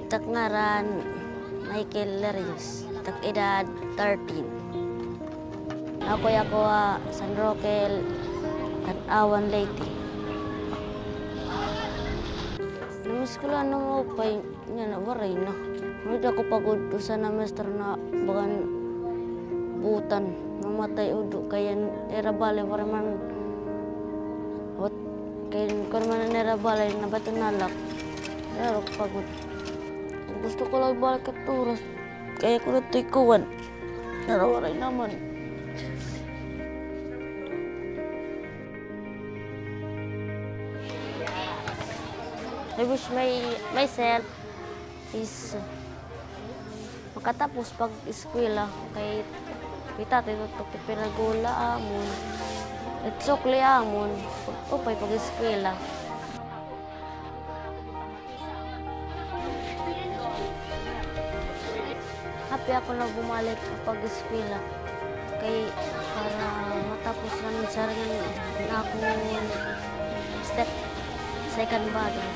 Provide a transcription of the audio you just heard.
Tak ngaran Michael Lerius, tak edad 13. Ako San Roque at Awan Leyte. Namiss ko lang nung upay niya na waray na. Ngunit ako pagod sa na master na bagan butan. Mamatay udo kaya nerabali wala man. Kaya kung man nerabali na bato nalak. Pero pagod. Gusto ko lang balik at turas. Kaya ko natikuan. Pero waray naman. I wish myself is makatapos pag-eskwela kay kita tayo pinagula amon at sukli amon upay pag-eskwela. Happy ako na bumalik pag-eskwela kay para matapos namin sa rin na akong step second bagay.